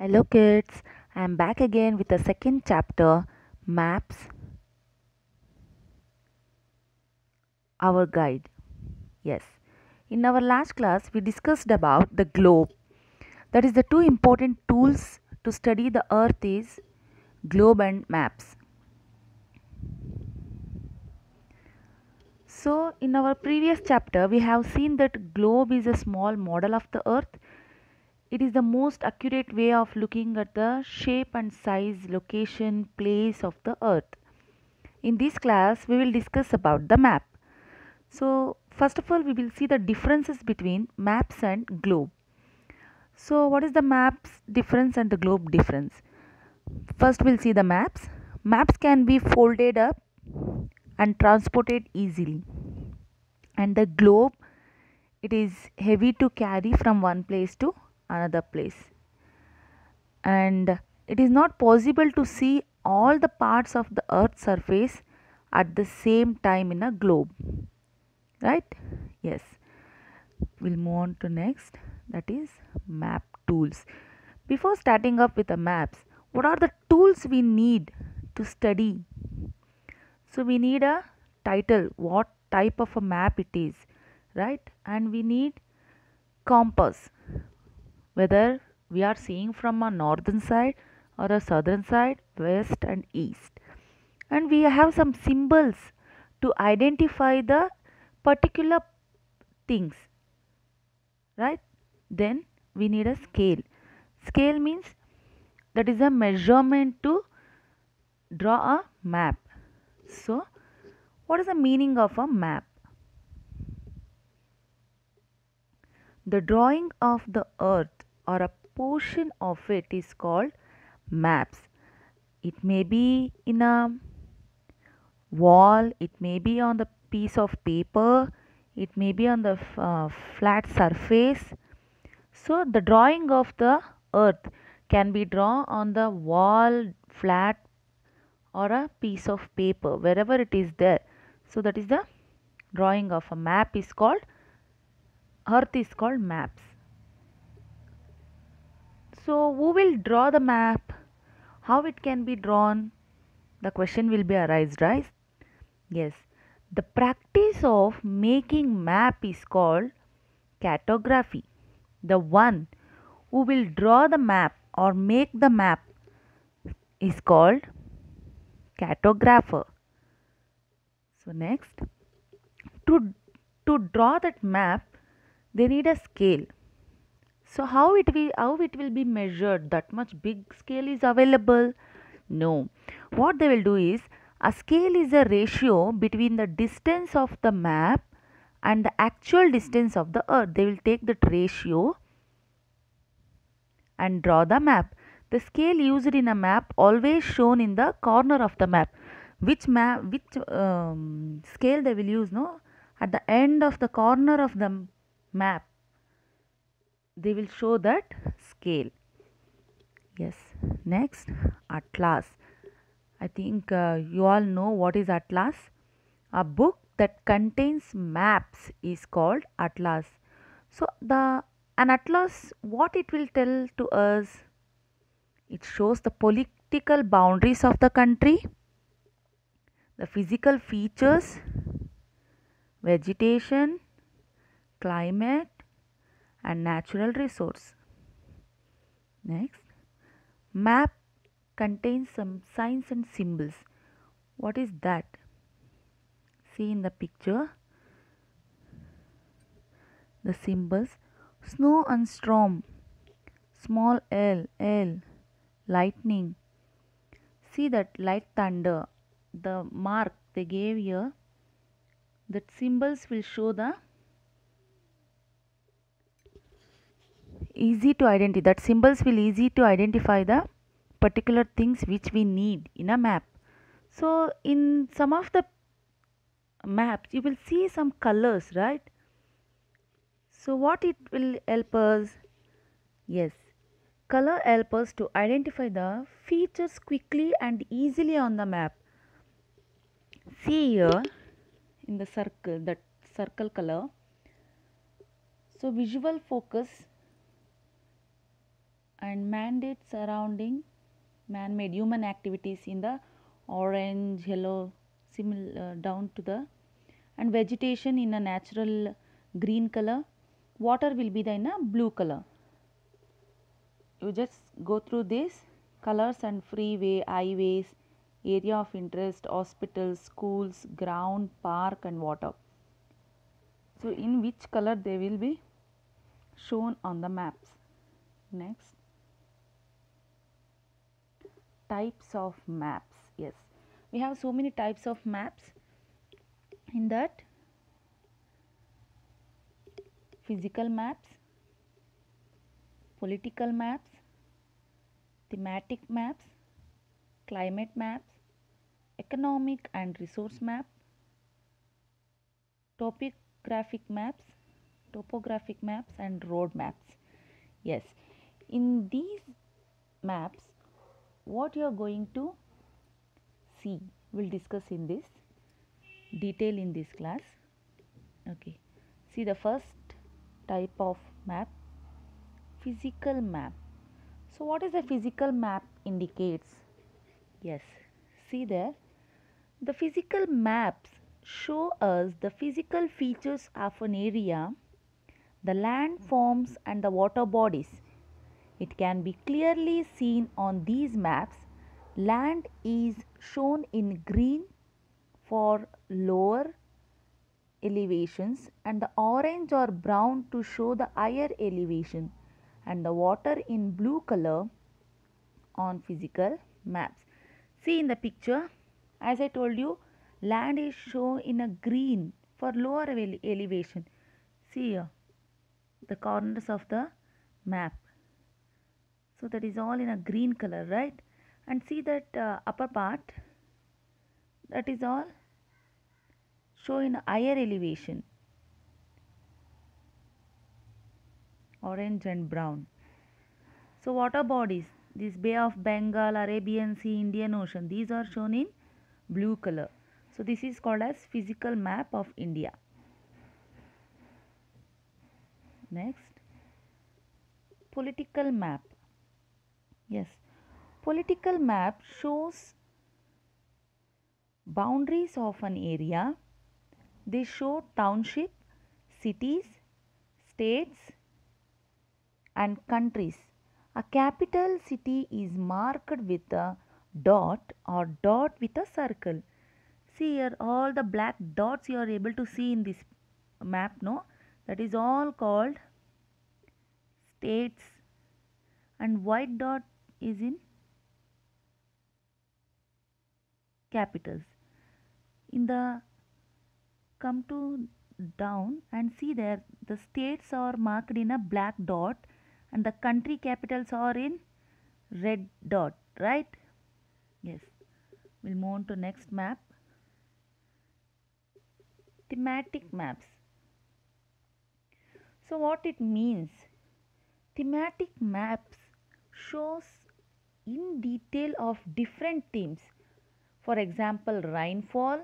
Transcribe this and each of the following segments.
Hello kids, I am back again with the second chapter, Maps, our guide. Yes. In our last class we discussed about the globe. That is the two important tools to study the earth is globe and maps. So in our previous chapter we have seen that globe is a small model of the earth. It is the most accurate way of looking at the shape and size, location, place of the earth. In this class we will discuss about the map. So first of all we will see the differences between maps and globe. So what is the maps difference and the globe difference? First we'll see the maps. Maps can be folded up and transported easily. And the globe, it is heavy to carry from one place to another place. And it is not possible to see all the parts of the earth's surface at the same time in a globe. Right? Yes. We'll move on to next, that is map tools. Before starting up with the maps, what are the tools we need to study? So we need a title, what type of a map it is, right? And we need compass, whether we are seeing from a northern side or a southern side, west and east. And we have some symbols to identify the particular things, right? Then we need a scale. Scale means that is a measurement to draw a map. So what is the meaning of a map? The drawing of the earth or a portion of it is called maps. It may be in a wall, it may be on the piece of paper, it may be on the flat surface. So the drawing of the earth can be drawn on the wall, flat or a piece of paper, wherever it is there. So that is the drawing of a map is called, earth is called maps. So who will draw the map? How it can be drawn? The question will be arise, right? Yes. The practice of making map is called cartography. The one who will draw the map or make the map is called cartographer. So next, to to draw that map, they need a scale. So how it will be measured? That much big scale is available? No. What they will do is, a scale is a ratio between the distance of the map and the actual distance of the earth. They will take that ratio and draw the map. The scale used in a map always shown in the corner of the map. Which scale they will use? No, at the end of the corner of the map, they will show that scale. Yes. Next, atlas. I think you all know what is atlas. A book that contains maps is called atlas. So the an atlas, what it will tell to us? It shows the political boundaries of the country, the physical features, vegetation, climate and natural resource. Next, map contains some signs and symbols. What is that? See in the picture the symbols: snow and storm, small l, lightning. See that light thunder, the mark they gave here, that symbols will show the easy to identify, that symbols will easy to identify the particular things which we need in a map. So in some of the maps you will see some colors, right? So what it will help us? Yes, color help us to identify the features quickly and easily on the map. See here in the circle, that circle color. So visual focus and mandates surrounding man-made human activities in the orange, yellow, similar down to the, and vegetation in a natural green color. Water will be the in a blue color. You just go through this colors and freeway, highways, area of interest, hospitals, schools, ground, park and water. So in which color they will be shown on the maps. Next, types of maps. Yes, we have so many types of maps. In that, physical maps, political maps, thematic maps, climate maps, economic and resource map, topographic maps and road maps. Yes, in these maps, what you are going to see, we'll discuss in this detail in this class. Okay, see the first type of map, physical map. So what is a physical map indicates? Yes, see there, the physical maps show us the physical features of an area, the landforms and the water bodies. It can be clearly seen on these maps. Land is shown in green for lower elevations and the orange or brown to show the higher elevation, and the water in blue color on physical maps. See in the picture, as I told you, land is shown in a green for lower elevation. See here, the corners of the map. So that is all in a green color, right? And see that upper part, that is all shown in higher elevation, orange and brown. So water bodies, this Bay of Bengal, Arabian Sea, Indian Ocean, these are shown in blue color. So this is called as physical map of India. Next, political map. Yes, political map shows boundaries of an area. They show township, cities, states and countries. A capital city is marked with a dot or dot with a circle. See here, all the black dots you are able to see in this map, no? That is all called states, and white dot is in capitals. In the come to down and see there, the states are marked in a black dot and the country capitals are in red dot, right? Yes, we'll move on to next map, thematic maps. So what it means, thematic maps shows in detail of different themes. For example, rainfall,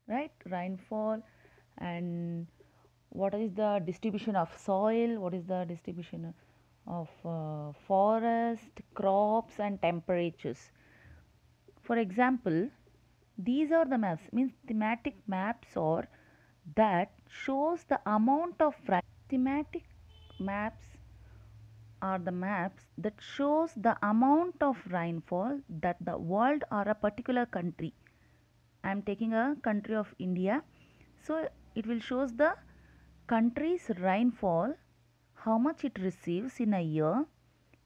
right? Rainfall, and what is the distribution of soil, what is the distribution of forest, crops and temperatures. For example, these are the maps, means thematic maps are that shows the amount of thematic maps are the maps that shows the amount of rainfall that the world or a particular country. I am taking a country of India, so it will shows the country's rainfall, how much it receives in a year.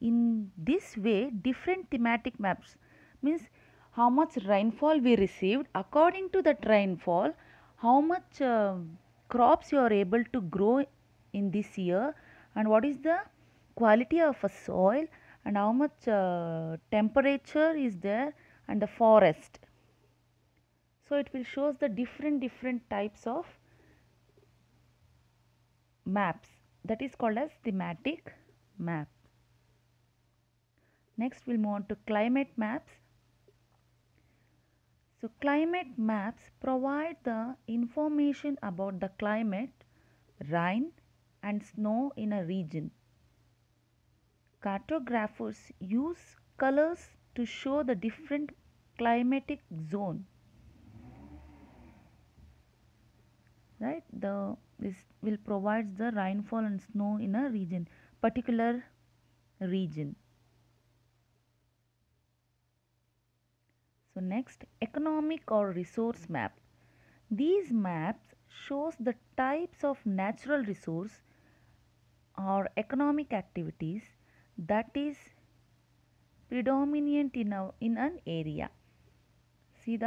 In this way, different thematic maps means how much rainfall we received, according to that rainfall how much crops you are able to grow in this year, and what is the quality of a soil, and how much temperature is there, and the forest. So it will shows the different types of maps, that is called as thematic map. Next we'll move on to climate maps. So climate maps provide the information about the climate, rain and snow in a region. Cartographers use colors to show the different climatic zone, right? This will provides the rainfall and snow in a particular region. So next, economic or resource map. These maps shows the types of natural resource or economic activities that is predominant in an area. See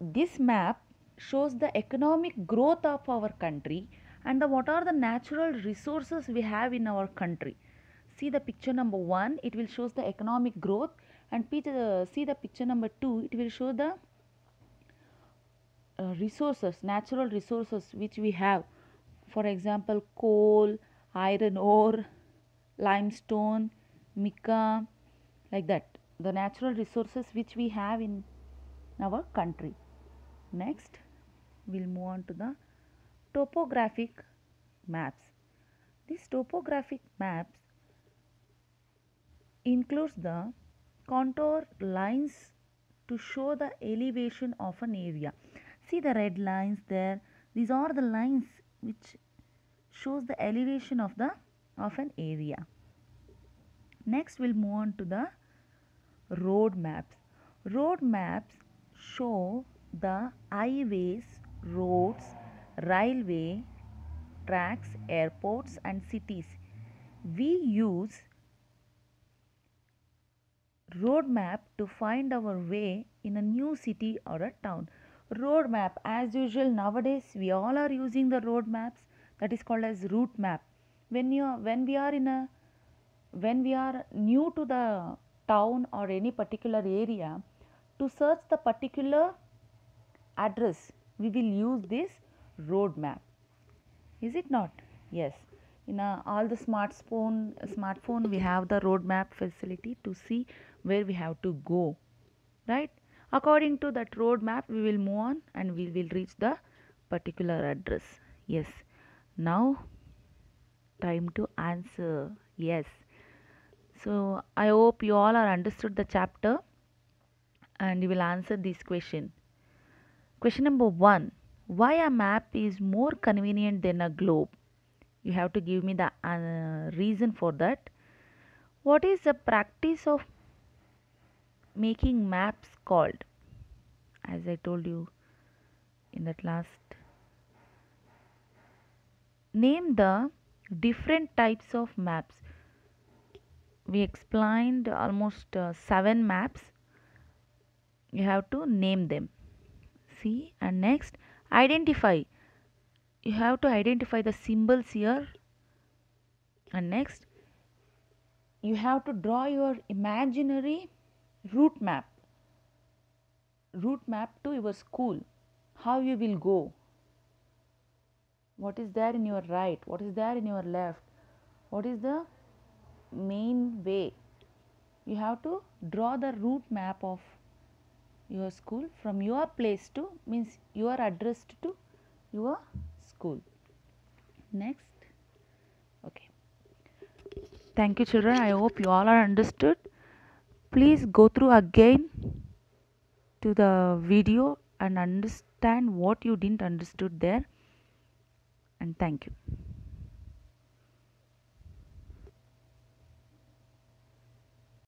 this map shows the economic growth of our country and what are the natural resources we have in our country. See the picture number 1, it will shows the economic growth, and see the picture number 2, it will show the resources, natural resources which we have. For example, coal, iron ore, limestone, mica, like that. The natural resources which we have in our country. Next, we'll move on to the topographic maps. These topographic maps includes the contour lines to show the elevation of an area. See the red lines there. These are the lines which shows the elevation of an area. Next, we'll move on to the road maps. Road maps show the highways, roads, railway tracks, airports and cities. We use road map to find our way in a new city or a town. Road map, as usual nowadays we all are using the road maps, that is called as route map. When we are new to the town or any particular area, to search the particular address we will use this road map. Is it not? Yes. In all the smartphone we have the road map facility to see where we have to go, right? According to that road map we will move on and we will reach the particular address. Yes. Now time to answer. Yes. So I hope you all are understood the chapter and you will answer this question. Question number 1. Why a map is more convenient than a globe? You have to give me the reason for that. What is the practice of making maps called? As I told you in that last. Name the different types of maps. We explained almost 7 maps. You have to name them. See, and next, identify. You have to identify the symbols here. And next, you have to draw your imaginary route map to your school, how you will go, what is there in your right, what is there in your left, what is the main way. You have to draw the route map of your school from your place to, means you are addressed to your school. Next. Okay, thank you children, I hope you all are understood. Please go through again to the video and understand what you didn't understood there, and thank you.